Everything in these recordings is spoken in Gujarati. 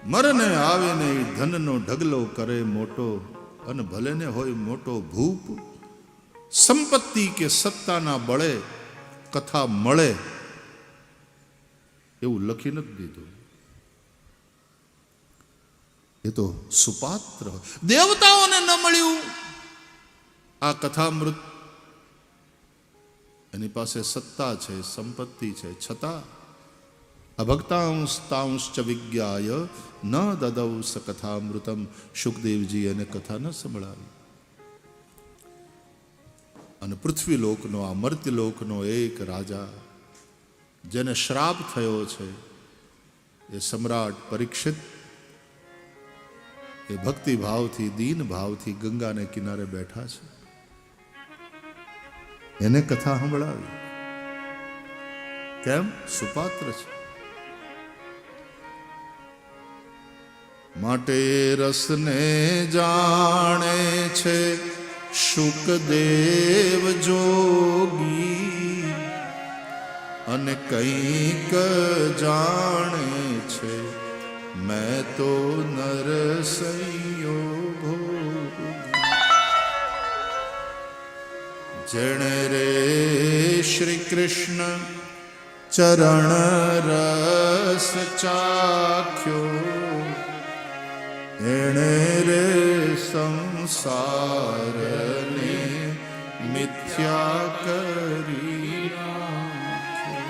મરને આવે ને ધનનો ઢગલો કરે મોટો, અને ભલે ને હોય મોટો ભૂપ, સંપત્તિ કે સત્તાના બળે કથા મળે એવું લખી નથી દીધું. એ તો સુપાત્ર. દેવતાઓને ન મળ્યું આ કથામૃત, એની પાસે સત્તા છે, સંપત્તિ છે, છતાં અભક્તાંશ તાંશ્ચ વિજ્ઞાય ન દદૌ સ કથામૃતમ. શુકદેવજી એને કથા ન સંભળાવી. અને પૃથ્વીલોકનો આ મર્ત્યલોકનો એક રાજા જેને શ્રાપ થયો છે, એ સમ્રાટ પરીક્ષિત, એ ભક્તિ ભાવથી દીન ભાવથી ગંગાને કિનારે બેઠા છે, એને કથા સંભળાવી. કેમ? સુપાત્ર છે. માટે રસને જાણે છે શુકદેવ જોગી, અને કંઈક જાણે છે મેં તો નરસૈયો ભોગી. જેણે રે શ્રી કૃષ્ણ ચરણ રસ ચાખ્યો, એણે રે સંસારને મિથ્યા કરી નાખ્યો.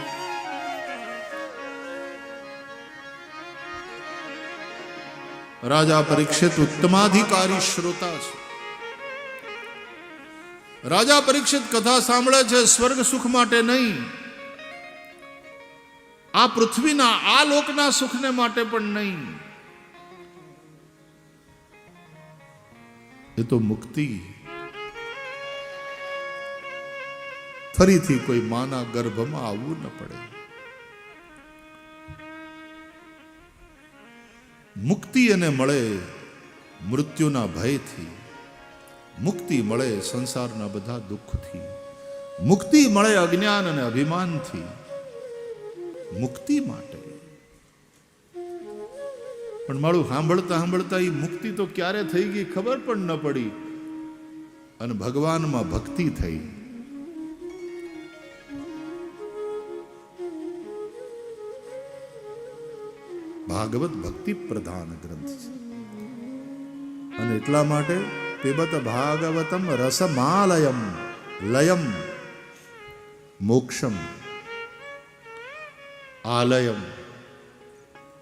રાજા પરીક્ષિત ઉત્તમાધિકારી શ્રોતા છે. રાજા પરીક્ષિત કથા સાંભળે છે સ્વર્ગ સુખ માટે નહીં, આ પૃથ્વીના આ લોકના સુખને માટે પણ નહીં. એ તો મુક્તિ. ફરીથી કોઈ માના ગર્ભમાં આવવું ન પડે. મુક્તિ એને મળે મૃત્યુના ભયથી, મુક્તિ મળે સંસારના બધા દુઃખથી, મુક્તિ મળે અજ્ઞાન અને અભિમાનથી. મુક્તિ માટે પણ મારું સાંભળતા સાંભળતા એ મુક્તિ તો ક્યારે થઈ ગઈ ખબર પણ ન પડી, અને ભગવાનમાં ભક્તિ થઈ. ભાગવત ભક્તિ પ્રધાન ગ્રંથ છે, અને એટલા માટે પિબત ભાગવતમ રસમાલયમ લયમ મોક્ષમ आलयम.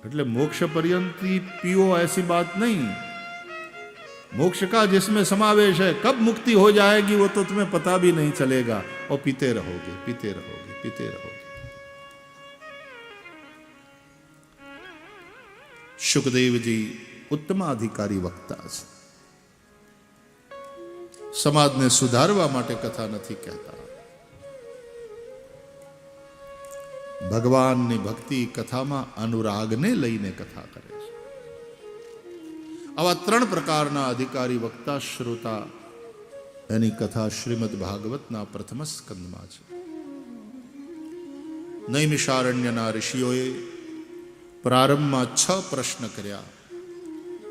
એટલે मोक्ष पर्यंत पियो ऐसी बात नहीं. मोक्ष का जिसमें समावेश है, कब मुक्ति हो जाएगी वो तो तुम्हें पता भी नहीं चलेगा, और पीते रहोगे पीते रहोगे पीते रहोगे. शुकदेव जी उत्तमाधिकारी वक्ता છે. સમાજને સુધારવા માટે કથા નથી કહેતા. ભગવાનની ભક્તિ કથામાં અનુરાગને લઈને કથા કરે છે. આવા 3 પ્રકારના અધિકારી વક્તા શ્રોતા, એની કથા શ્રીમદ ભાગવતના પ્રથમ સ્કંદમાં છે. નૈમિષારણ્યના ઋષિઓએ પ્રારંભમાં 6 પ્રશ્ન કર્યા.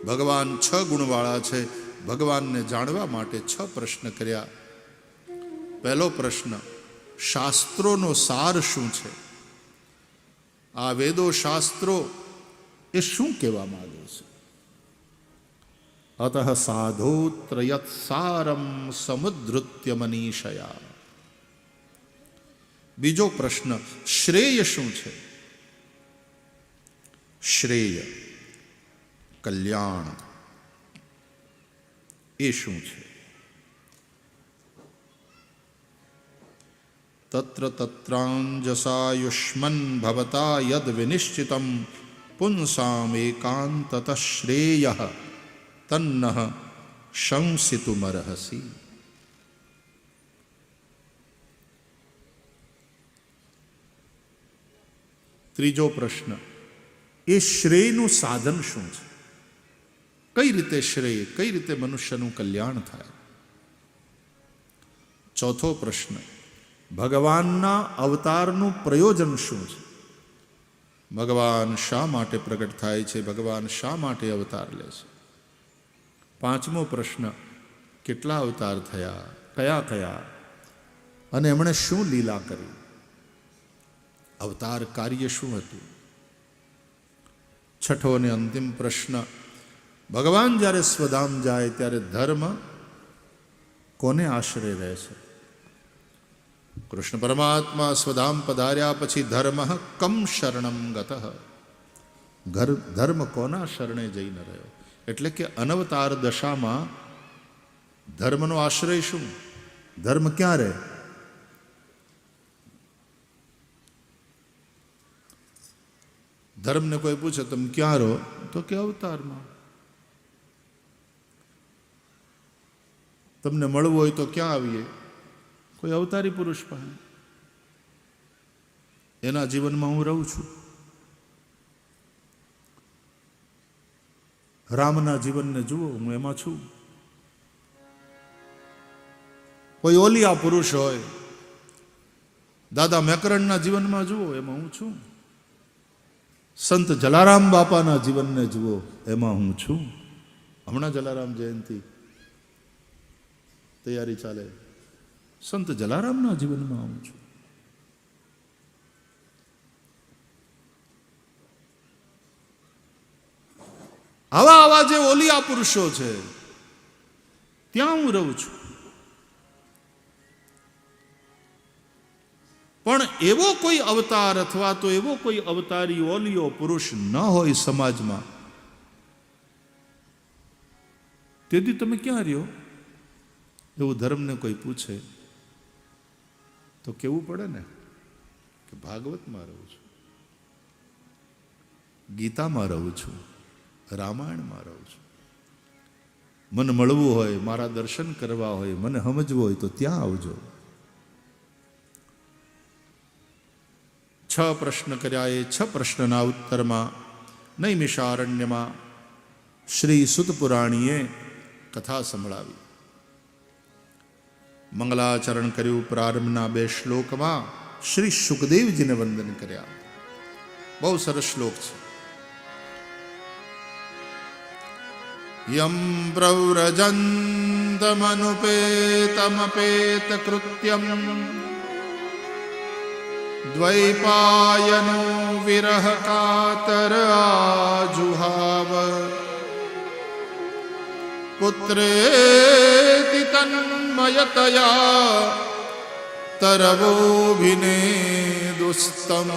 ભગવાન 6 ગુણવાળા છે, ભગવાનને જાણવા માટે 6 પ્રશ્ન કર્યા. પહેલો પ્રશ્ન, શાસ્ત્રોનો સાર શું છે? આ વેદો શાસ્ત્રો એ શું કહેવા માંગે છે? અતઃ સાધોત્રયત સારમ સમુદ્રત્ય મનીષયા. બીજો પ્રશ્ન, શ્રેય શું છે? શ્રેય, કલ્યાણ, એ શું છે? તત્ર તત્રાંજસાયુષ્મન ભવતા યદ વિનિશ્ચિતમ પુંસામ એકાંતતઃ શ્રેયઃ તન્નઃ શંસિતુમર્હસી. ત્રીજો પ્રશ્ન, એ શ્રેયનું સાધન શું છે? કઈ રીતે શ્રેય, કઈ રીતે મનુષ્યનું કલ્યાણ થાય? ચોથો પ્રશ્ન, ભગવાનના અવતારનું પ્રયોજન શું છે? ભગવાન શા માટે પ્રગટ થાય છે, ભગવાન શા માટે અવતાર લે છે. પાંચમો પ્રશ્ન, કેટલા અવતાર થયા, કયા કયા, અને એમણે શું લીલા કરી, અવતાર કાર્ય શું હતું. છઠ્ઠો અને અંતિમ પ્રશ્ન, ભગવાન જ્યારે સ્વધામ જાય ત્યારે ધર્મ કોને આશરે રહે છે. કૃષ્ણ પરમાત્મા સ્વધામ પધાર્યા પછી ધર્મ કમ શરણમ ગતઃ, ધર્મ કોના શરણે જઈને રહ્યો. એટલે કે અનવતાર દશામાં ધર્મનો આશ્રય શું, ધર્મ ક્યાં રહે. ધર્મને કોઈ પૂછે તમે ક્યાં રહો, તો કે અવતારમાં. તમને મળવું હોય તો ક્યાં આવીએ, કોઈ અવતારી પુરુષ પાસે. એના જીવનમાં હું રહું છું. રામના જીવનને જુઓ, હું એમાં છું. કોઈ ઓલિયા પુરુષ હોય, દાદા મેકરણના જીવનમાં જુઓ, એમાં હું છું. સંત જલારામ બાપાના જીવનને જુઓ, એમાં હું છું. હમણાં જલારામ જયંતિ તૈયારી ચાલે, સંત જલારામના જીવનમાં હું છું. આવા જે ઓલિયા પુરુષો છે ત્યાં હું રહું છું. પણ એવો કોઈ અવતાર અથવા તો એવો કોઈ અવતારી ઓલિયો પુરુષ ન હોય સમાજમાં, તેથી તમે ક્યાં રહ્યો એવું ધર્મને કોઈ પૂછે તો કેવું પડે ને કે ભાગવતમાં રહું છું, ગીતામાં રહું છું, રામાયણમાં રહું છું. મને મળવું હોય, મારા દર્શન કરવા હોય, મને સમજવું હોય તો ત્યાં આવજો. 6 પ્રશ્ન કર્યા. એ 6 પ્રશ્નના ઉત્તરમાં નૈમિષારણ્યમાં શ્રી સુત પુરાણીએ કથા સંભળાવી, મંગલાચરણ કર્યું. પ્રારંભના 2 શ્લોકમાં શ્રી સુખદેવજીને વંદન કર્યા. બહુ સરસ શ્લોક છે. યમ પ્રવ્રજन्तમનુપેતમપેત કૃત્યમ દ્વૈપાયનો વિરહ કાતર આજુહાવ પુત્રેતિ તન્મયતયા તરવોభిનેદુસ્તમ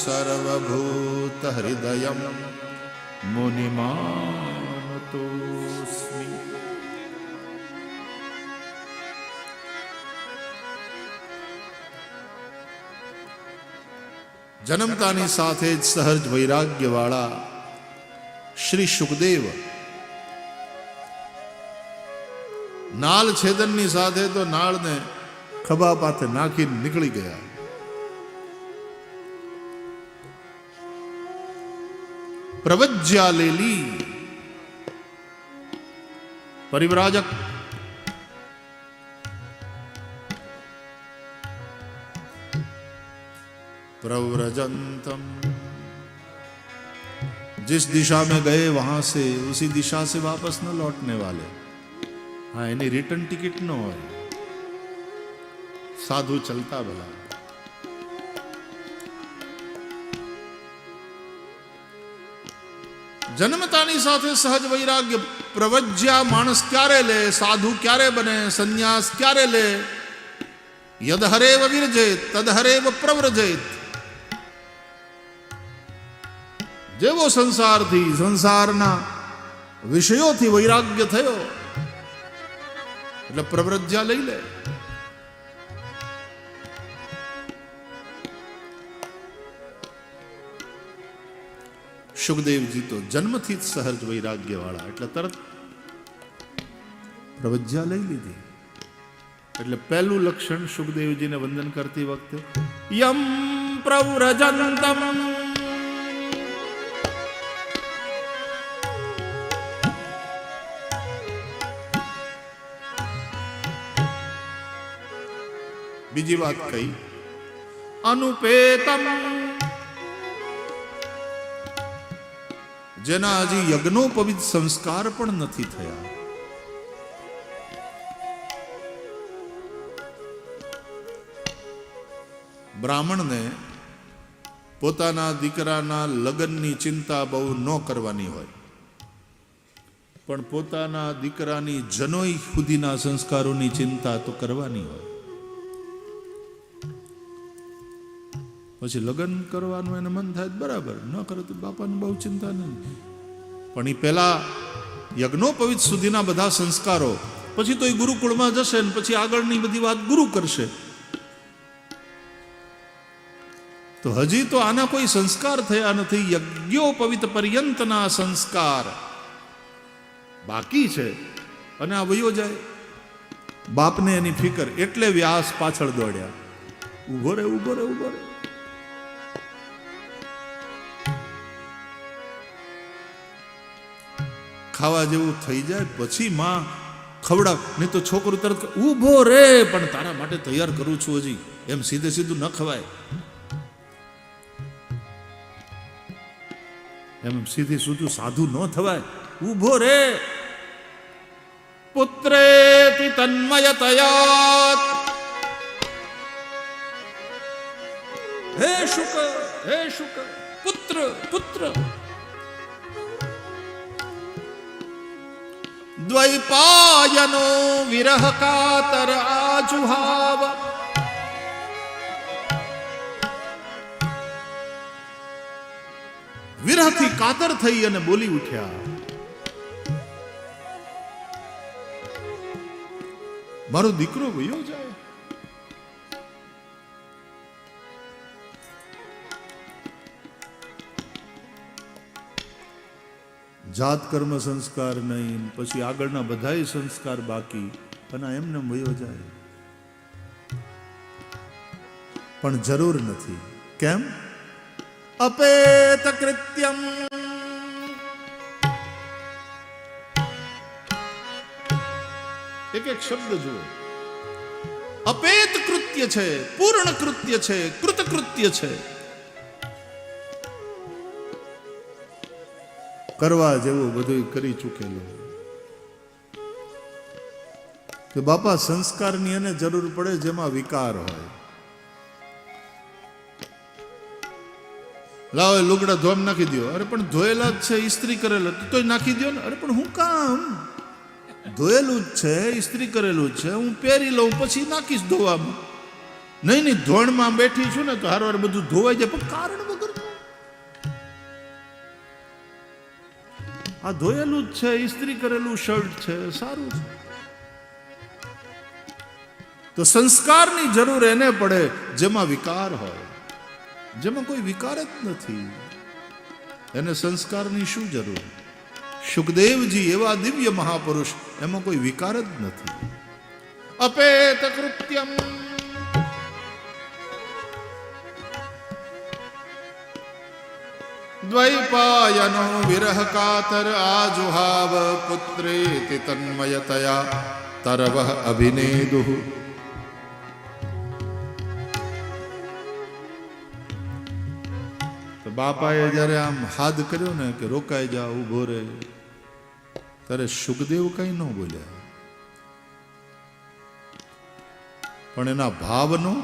સર્વભૂત હૃદયમ મુનિમાનતોસ્મિ. જન્મતાની સાથે જ સહજ વૈરાગ્યવાળા શ્રી સુખદેવ નાળ છેદનની સાથે તો નાળને ખભા પાસે નાખીને નીકળી ગયા. પ્રવજ્યા લેલી પરિવ્રાજક प्रव्रजन्तम, जिस दिशा में गए वहां से उसी दिशा से वापस न लौटने वाले. हाँ, एनी रिटर्न टिकट न हो. साधु चलता भला. જન્મતાની સાથે સહજ વૈરાગ્ય. પ્રવજ્યા માણસ ક્યારે લે, સાધુ ક્યારે બને, સંન્યાસ ક્યારે લે. યદ હરેવ વિરજેત તદ હરેવ પ્રવ્રજેત. જેવો સંસારથી, સંસારના વિષયોથી વૈરાગ્ય થયો એટલે પ્રવ્રજ્યા લઈ લે. સુખદેવજી તો જન્મથી જ સહજ વૈરાગ્ય વાળા એટલે તરત પ્રવજ્યા લઈ લીધી. એટલે પહેલું લક્ષણ સુખદેવજીને વંદન કરતી વખતે યમ પ્રવ્રજંતમ, બીજી વાત કઈ અનુપેતમ, જેના હજી યજ્ઞોપવિત સંસ્કાર પણ નથી થયા. બ્રાહ્મણને પોતાના દીકરાના લગ્નની ચિંતા બહુ ન કરવાની હોય, પણ પોતાના દીકરાની જનોઈ સુધીના સંસ્કારોની ચિંતા તો કરવાની હોય. પછી લગ્ન કરવાનું એને મન થાય બરાબર, ન કરે તો બાપાને બહુ ચિંતા નહીં. પણ એ પહેલા યજ્ઞોપવિત સુધીના બધા સંસ્કારો, પછી તો એ ગુરુકુળમાં જશે ને પછી આગળની બધી વાત ગુરુ કરશે. તો હજી તો આના કોઈ સંસ્કાર થયા નથી. યજ્ઞોપવિત પર્યંતના સંસ્કાર બાકી છે અને આ વયો જાય. બાપને એની ફિકર, એટલે વ્યાસ પાછળ દોડ્યા. ઉભો રે, ઉભો રે, ઉભો રે. ખાવા જેવું થઈ જાય પછી માં ખવડાવ, નહીં તો છોકરું તરત ઉભો રે, પણ તારા માટે તૈયાર કરું છું હજી, એમ સીધે સીધું ન ખવાય. એમ સીધી સીધું સાધુ ન થવાય. ઉભો રે. પુત્રેતિ તન્મયતયા, હે શુક, હે શુક, પુત્ર, પુત્ર. દ્વૈપાયનો વિરહ કાતર આજુહાવ, વિરહથી કાતર થઈ અને બોલી ઉઠ્યા, મારો દીકરો વયો જાય. જાત કર્મ સંસ્કાર નહીં, પછી આગળના બધાય સંસ્કાર બાકી, અને એમને વયો જાય. પણ જરૂર નથી. કેમ? અપેત કૃત્યમ, એક એક શબ્દ જુઓ. અપેત કૃત્ય છે, પૂર્ણ કૃત્ય છે, કૃતકૃત્ય છે. કરવા જેવું બધું કરી ચૂકેલું. કે બાપા સંસ્કારની એને જરૂર પડે જેમાં વિકાર હોય. લાવો લુગડા ધોમ નાખી દો. અરે પણ ધોયેલા જ છે, ઇસ્ત્રી કરેલા તોય નાખી દો ને. અરે પણ હું કામ? ધોયેલું જ છે, ઇસ્ત્રી કરેલું જ છે, હું પહેરી લઉં પછી નાખીશ ધોવામાં. નહીં નહીં, ધોણમાં બેઠી છું ને તો હારવાર બધું ધોવાઈ જાય, પણ કારણ વગર. આ ધોયેલું જ છે, ઇસ્ત્રી કરેલું શર્ટ છે, સારું છે. તો સંસ્કારની જરૂર એને પડે જેમાં વિકાર હોય. જેમાં કોઈ વિકાર જ નથી એને સંસ્કારની શું જરૂર? સુખદેવજી એવા દિવ્ય મહાપુરુષ, એમાં કોઈ વિકાર જ નથી. અપેત કૃત્યમ, દ્વૈપાયનો વિરહ કાતર આજુહાવ, પુત્રેતિ તન્મયતયા તરવઃ અભિનેદુઃ. તો બાપાએ જ્યારે આમ હાથ કર્યો ને કે રોકાઈ જા, ઉભો રે, ત્યારે સુખદેવ કઈ ન બોલ્યા. પણ એના ભાવનો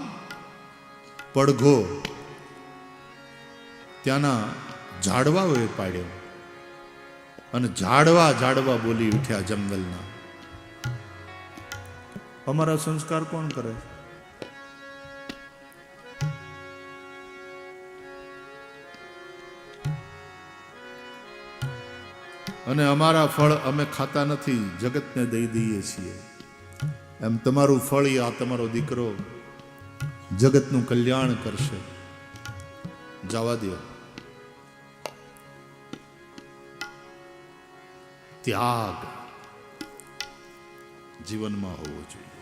પડઘો ત્યાંના ઝાડવાઓએ પાડ્યો અને ઝાડવા ઝાડવા બોલી ઉઠ્યા જંગલના. અમારા સંસ્કાર કોણ કરે? અને અમારા ફળ અમે ખાતા નથી, જગતને દઈ દઈએ છીએ. એમ તમારું ફળ, આ તમારો દીકરો જગતનું કલ્યાણ કરશે. જવા દો. ત્યાગ જીવનમાં હોવો જોઈએ.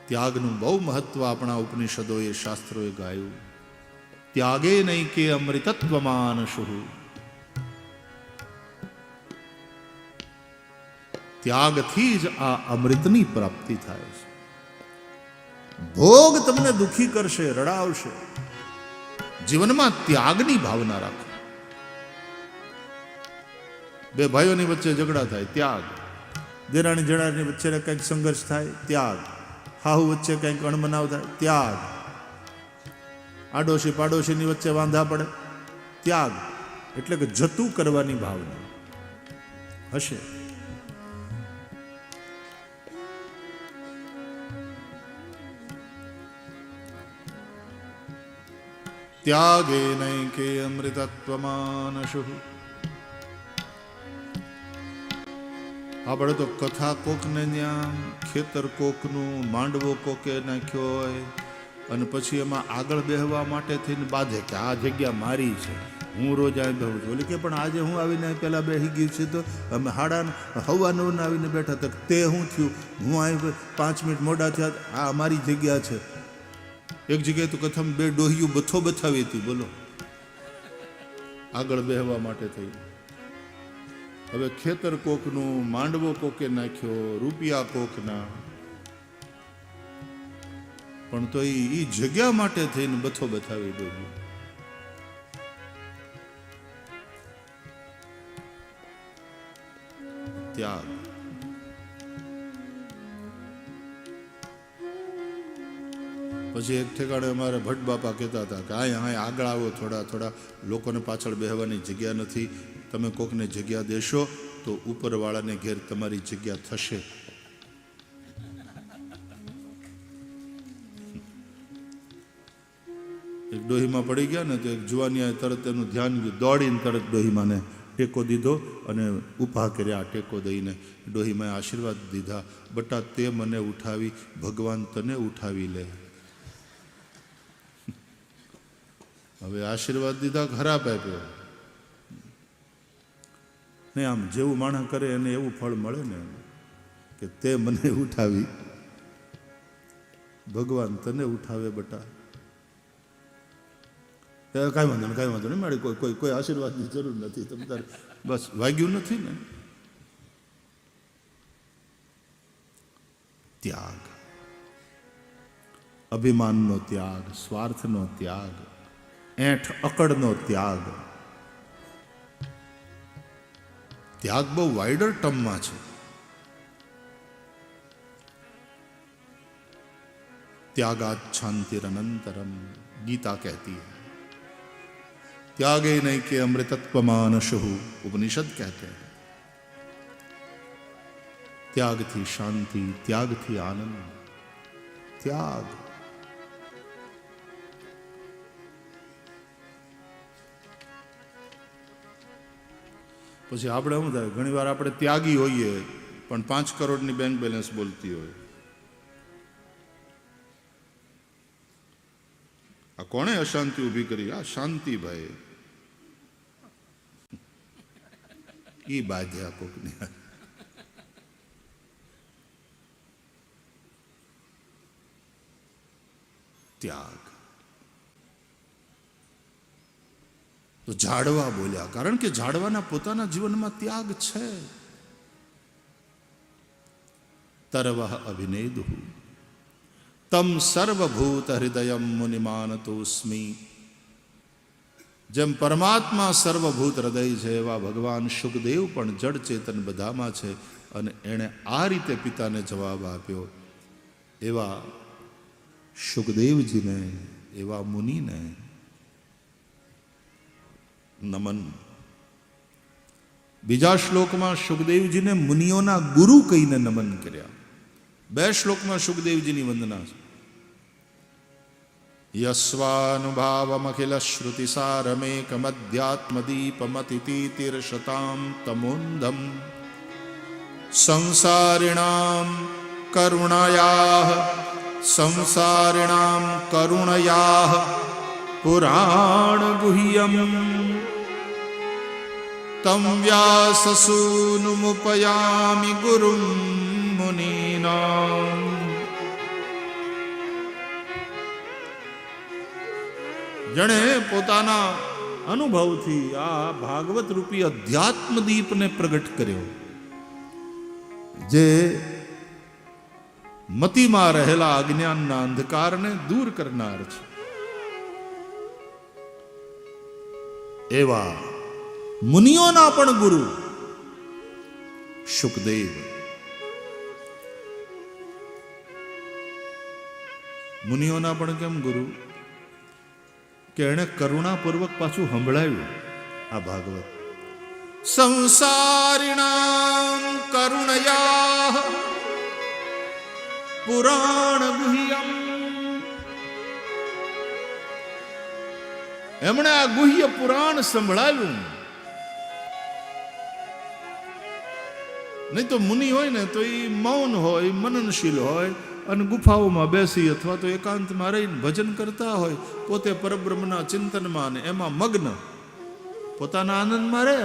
ત્યાગનું બહુ મહત્વ આપણા ઉપનિષદોએ, શાસ્ત્રોએ ગાયું. ત્યાગે નહીં કે અમૃતત્વમાનશુઃ. ત્યાગથી જ આ અમૃતની પ્રાપ્તિ થાય છે. ભોગ તમને દુખી કરશે, રડાવશે. જીવનમાં ત્યાગની ભાવના રાખો. બે ભાઈઓની વચ્ચે ઝઘડા થાય, ત્યાગ. દેરાણી જેઠાણીની વચ્ચે કંઈક સંઘર્ષ થાય, ત્યાગ. હાહુ વચ્ચે કંઈક અણમનાવ થાય, ત્યાગ. આડોશી પાડોશીની વચ્ચે વાંધા પડે, ત્યાગ. એટલે કે જતું કરવાની ભાવના હશે. ત્યાગે નહીં કે અમૃતત્વમાનશુ. આપણે તો કથા કોકને ત્યાં ખેતર કોકનું, માંડવો કોકે નાખ્યો હોય અને પછી એમાં આગળ બેહવા માટે થઈને બાંધે કે આ જગ્યા મારી છે, હું રોજ અહીં બેહું છું. ઓલી કે પણ આજે હું આવીને પહેલાં બેસી ગઈ છે, તો અમે હવા નવને આવીને બેઠા તો તે શું થયું, હું અહીં 5 મિનિટ મોડા થયા, આ અમારી જગ્યા છે. એક જગ્યાએ તો કથામાં 2 ડોહીઓ બથો બથાવી હતી, બોલો, આગળ બેહવા માટે થઈ. હવે ખેતર કોકનું, માંડવો કોકે નાખ્યો, રૂપિયા કોકના, પણ તો એ જગ્યા માટે થઈને બથો બથાવી દોડ્યો. ત્યાગ. પછી એક ઠેકાણે અમારે ભટ્ટ બાપા કહેતા હતા કે અહીંયા આગળ આવો, થોડા લોકોને પાછળ બેહવાની જગ્યા નથી, તમે કોકને જગ્યા દેશો તો ઉપરવાળાને ઘેર તમારી જગ્યા થશે. એક ડોહીમાં પડી ગયા ને તો એક જુવાનિયાએ તરત એનું ધ્યાન ગયું, દોડીને તરત ડોહીમાને ટેકો દીધો અને ઊભા કર્યા. ટેકો દઈને ડોહીમાએ આશીર્વાદ દીધા, બટા તે મને ઉઠાવી, ભગવાન તને ઉઠાવી લે. હવે આશીર્વાદ દીધા, ખરાબ આપ્યો ને. આમ જેવું માણસ કરે એને એવું ફળ મળે ને કે તે મને ઉઠાવી, ભગવાન તને ઉઠાવે બટા. કાંઈ વાંધો નહીં મારી કોઈ આશીર્વાદની જરૂર નથી, તમે તારે બસ વાગ્યું નથી ને. ત્યાગ, અભિમાનનો ત્યાગ, સ્વાર્થનો ત્યાગ, એઠ અકડનો ત્યાગ. ત્યાગ બહુ વાઇડર ટર્મમાં છે. त्यागात शांतिरनंतरम, गीता कहती है. त्यागे नहीं के अमृतत्वमानशु, उपनिषद कहते हैं. त्याग थी शांति, त्याग थी आनंद. त्याग. પછી આપણે શું થાય, ઘણી વાર આપણે ત્યાગી હોઈએ પણ 5 કરોડની બેંક બેલેન્સ બોલતી હોય. આ કોણે અશાંતિ ઊભી કરી? આ શાંતિ ભાઈ ઈ બાધ્યા કોકની. ત્યાગ. તો ઝાડવા બોલ્યા, કારણ કે ઝાડવાના પોતાના જીવનમાં ત્યાગ છે. તરવઃ અભિનેદુ તમ સર્વભૂત હૃદયમ મુનિમાનતોસ્મી. જેમ પરમાત્મા સર્વભૂત હૃદય છે, એવા ભગવાન શુકદેવ પણ જડ ચેતન બધામાં છે. અને એણે આ રીતે પિતાને જવાબ આપ્યો. એવા શુકદેવજીને, એવા મુનિને નમન. બીજા શ્લોકમાં શુકદેવજીને મુનિઓના ગુરુ કહીને નમન કર્યા. 2 શ્લોકમાં શુકદેવજીની વંદના છે. યસ્વાનુભાવમખિલ શ્રુતિસારમેકમધ્યાત્મદીપમતિતીતિર્ષતામ તમોંધમ સંસારિણામ કરુણયાઃ પુરાણ ગુહ્યમ તમ વ્યાસસૂનુમુપયામિ ગુરુમ મુનીનામ. જેણે પોતાના અનુભવથી આ ભાગવત રૂપી અધ્યાત્મ દીપને પ્રગટ કર્યો, જે મતિમાં રહેલા અજ્ઞાનના અંધકારને દૂર કરનાર છે, એવા મુનિઓના પણ ગુરુ શુકદેવ. મુનિઓના પણ કેમ ગુરુ કે એણે કરુણાપૂર્વક પાછું સંભળાવ્યું આ ભાગવત. સંસારિણામ કરુણયા પુરાણ ગુહ્યમ. એમણે આ ગુહ્ય પુરાણ સંભળાવ્યું. નહીં તો મુનિ હોય ને તો એ મૌન હોય, મનનશીલ હોય અને ગુફાઓમાં બેસી અથવા તો એકાંતમાં રહીને ભજન કરતા હોય, પોતે પરબ્રહ્મના ચિંતનમાં ને એમાં મગ્ન, પોતાના આનંદમાં રહે.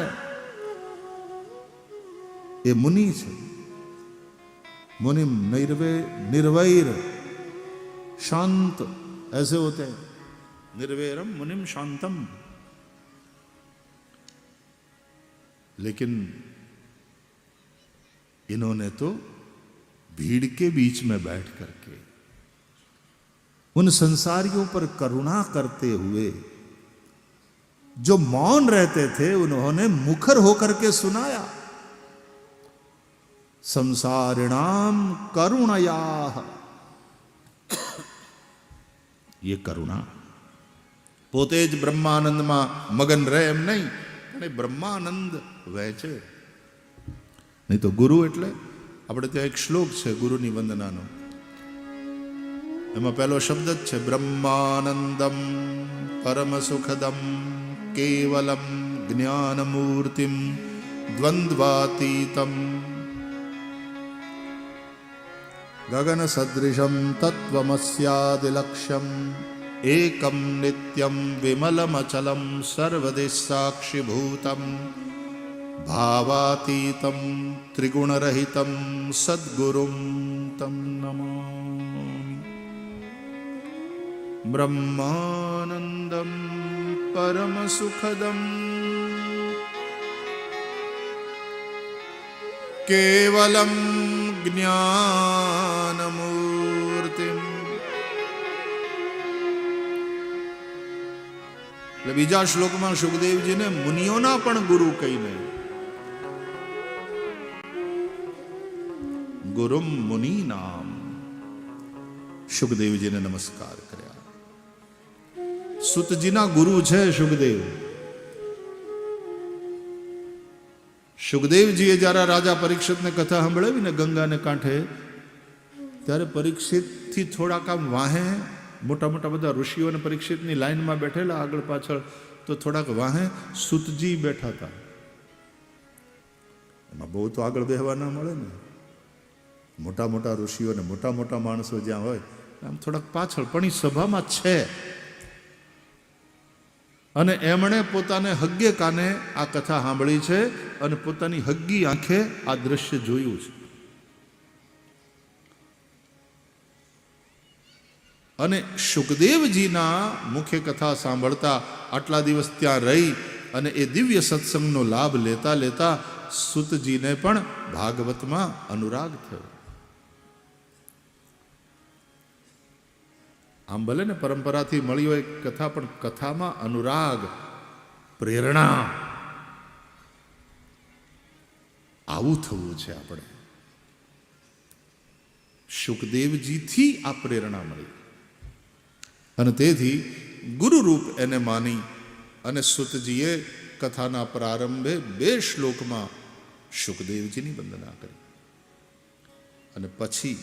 એ મુનિ છે. मुनिम निर्वैर शांत ऐसे होते हैं. निर्वैरम मुनिम शांतम. लेकिन इन्होंने तो भीड़ के बीच में बैठ करके उन संसारियों पर करुणा करते हुए जो मौन रहते थे उन्होंने मुखर होकर के सुनाया. संसारिणाम करुणया. ये करुणा પોતે જ બ્રહ્માનંદમાં મગન રહે એમ નહીં, પણ એ બ્રહ્માનંદ વહેંચે. નહીં તો ગુરુ એટલે આપણે ત્યાં એક શ્લોક છે ગુરુની વંદનાનો, એમાં પહેલો શબ્દ જ છે બ્રહ્માનંદમ પરમ સુખદમ કેવલમ જ્ઞાનમૂર્તિમ દ્વંદ્વાતીતમ ગગન સદૃશમ તત્વમસ્યાદિલક્ષ્યમ એકમ નિત્યમ વિમલમચલમ સર્વદેશાક્ષીભૂતમ ભાવાતીતમ ત્રિગુણરહિતમ સદ્ગુરુમ તમ નમામિ. બ્રહ્માનંદમ પરમ સુખદમ કેવલમ જ્ઞાનમૂર્તિમ. એટલે બીજા શ્લોકમાં સુખદેવજીને મુનિઓના પણ ગુરુ કહીને ગુરુમ મુનિ નામ સુખદેવજીને નમસ્કાર કર્યા. સુતજીના ગુરુ છે સુખદેવ. સુખદેવજીએ જ્યારે રાજા પરીક્ષિતને કથા સાંભળાવી ને ગંગાને કાંઠે, ત્યારે પરીક્ષિતથી થોડાક આમ વાહે મોટા મોટા બધા ઋષિઓ અને પરીક્ષિતની લાઈનમાં બેઠેલા આગળ પાછળ, તો થોડાક વાહે સુતજી બેઠા હતા. એમાં બહુ તો આગળ બેહવા ના મળે ને, મોટા મોટા ઋષિઓ ને મોટા મોટા માણસો જ્યાં હોય આમ થોડાક પાછળ, પણ એ સભામાં છે. અને એમણે પોતાને હગ્ગે કાને આ કથા સાંભળી છે અને પોતાની હગ્ગી આંખે આ દ્રશ્ય જોયું છે. અને સુખદેવજીના મુખ્ય કથા સાંભળતા આટલા દિવસ ત્યાં રહી અને એ દિવ્ય સત્સંગનો લાભ લેતા લેતા સુતજીને પણ ભાગવતમાં અનુરાગ થયો. આમ ભલે ને પરંપરાથી મળી હોય કથા, પણ કથામાં અનુરાગ, પ્રેરણા, આવું થવું છે આપણે. સુખદેવજીથી આ પ્રેરણા મળી અને તેથી ગુરુરૂપ એને માની અને સુતજીએ કથાના પ્રારંભે 2 શ્લોકમાં સુખદેવજીની વંદના કરી અને પછી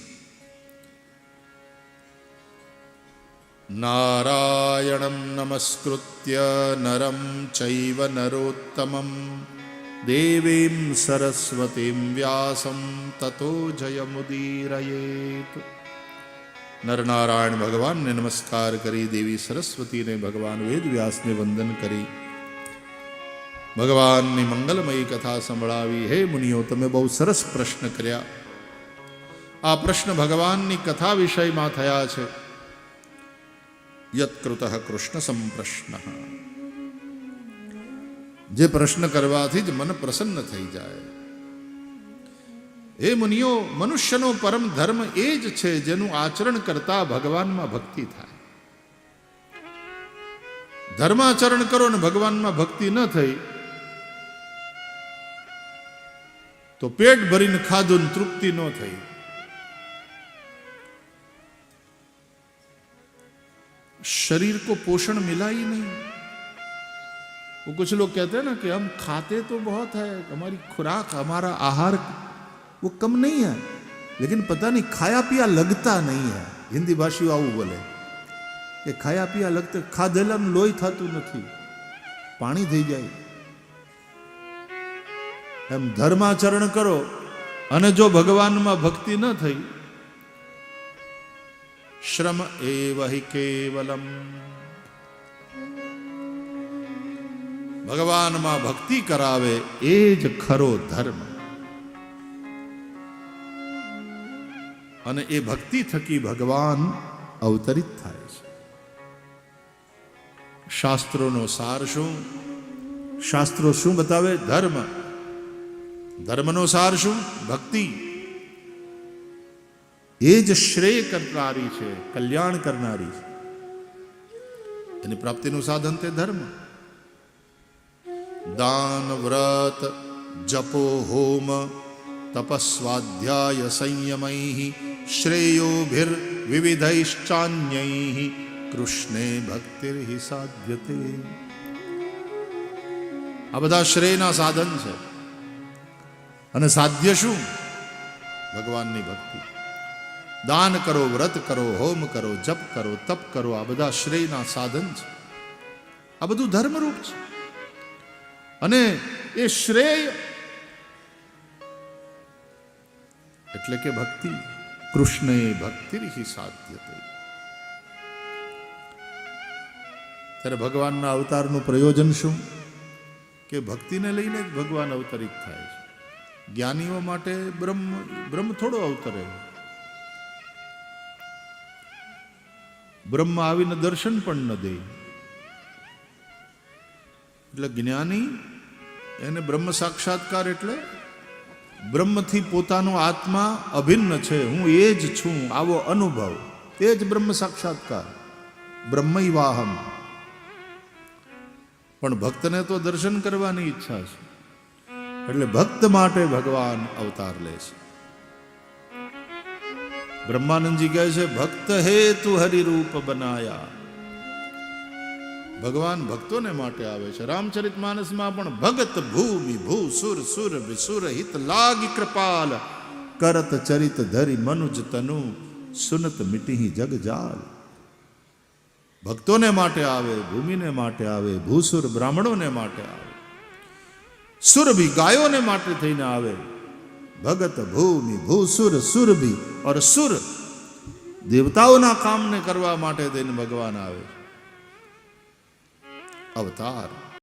નારાયણમ નમસ્કૃત્ય નરમ ચૈવ નરોત્તમમ દેવીમ સરસ્વતીમ વ્યાસમ તતો જયમુદીરયેત. નરનારાયણ ભગવાનને નમસ્કાર કરી, દેવી સરસ્વતીને, ભગવાન વેદવ્યાસને વંદન કરી, ભગવાનની મંગલમયી કથા સંભળાવી. હે મુનિઓ, તમે બહુ સરસ પ્રશ્ન કર્યા. આ પ્રશ્ન ભગવાનની કથા વિષયમાં થયા છે. યત્કૃતઃ કૃષ્ણ સંપ્રશ્ન. જે પ્રશ્ન કરવાથી જ મન પ્રસન્ન થઈ જાય. હે મુનિઓ, મનુષ્યનો પરમ ધર્મ એ જ છે જેનું આચરણ કરતા ભગવાનમાં ભક્તિ થાય. ધર્માચરણ કરો ને ભગવાનમાં ભક્તિ ન થઈ તો પેટ ભરીને ખાધું ને તૃપ્તિ ન થઈ. शरीर को पोषण मिला ही नहीं. वो कुछ लोग कहते हैं ना कि हम खाते तो बहुत है, हमारी खुराक हमारा आहार वो कम नहीं है, लेकिन पता नहीं खाया पिया लगता नहीं है. हिंदी भाषी आવું बोले કે ખાયા पिया लगते ખાધેલાનું લોહી થતું નથી, પાણી થઈ જાય. એમ ધર્માચરણ કરો અને જો ભગવાનમાં ભક્તિ ન થઈ, श्रम एव हि केवलम. भगवान में भक्ति करावे ए ज खरो धर्म. अने ए भक्ति थकी भगवान अवतरित थाय छे. शास्त्रों नो सार शुं? शास्त्रों शुं बतावे? धर्म. धर्म नो सार शुं? भक्ति. એ જ શ્રેય કરનારી છે, કલ્યાણ કરનારી છે. એની પ્રાપ્તિનું સાધન તે ધર્મ. દાન, વ્રત, જપો, હોમ, તપસ્વાધ્યાય સંયમૈ શ્રેયોભિર વિવિધૈશ્ચાન્યૈ કૃષ્ણે ભક્તિર્હિ સાધ્યતે. આ બધા શ્રેયના સાધન છે. અને સાધ્ય શું? ભગવાનની ભક્તિ. દાન કરો, વ્રત કરો, હોમ કરો, જપ કરો, તપ કરો, આ બધા શ્રેયના સાધન છે. આ બધું ધર્મરૂપ છે. અને એ શ્રેય એટલે કે ભક્તિ. કૃષ્ણે ભક્તિર્હિ સાધ્યતે. ત્યારે ભગવાનના અવતારનું પ્રયોજન શું? કે ભક્તિને લઈને જ ભગવાન અવતરિત થાય છે. જ્ઞાનીઓ માટે બ્રહ્મ થોડો અવતરે. બ્રહ્મ આવીને દર્શન પણ ન દે. એટલે જ્ઞાની એને બ્રહ્મ સાક્ષાત્કાર એટલે બ્રહ્મથી પોતાનો આત્મા અભિન્ન છે, હું એ જ છું, આવો અનુભવ, તે જ બ્રહ્મ સાક્ષાત્કાર. બ્રહ્મૈવાહમ. પણ ભક્તને તો દર્શન કરવાની ઈચ્છા છે, એટલે ભક્ત માટે ભગવાન અવતાર લે છે. બ્રહ્માનંદજી કહે છે, ભક્ત હેતુ હરિરૂપ બનાયા. ભગવાન ભક્તોને માટે આવે છે. રામચરિત માનસમાં પણ ભગત ભૂમિ ભૂ સુર સુર વિસુર હિત લાગી કૃપાલ કરત ચરિત ધરી મનુજ તનુ સુનત મિટી જગ જાલ. ભક્તોને માટે આવે, ભૂમિને માટે આવે, ભૂસુર બ્રાહ્મણોને માટે આવે, સુરભી ગાયોને માટે થઈને આવે. ભગત ભૂમિ ભૂસુર સુરભી और સુર દેવતાઓના કામને કરવા માટે થઈને ભગવાન આવે. અવતાર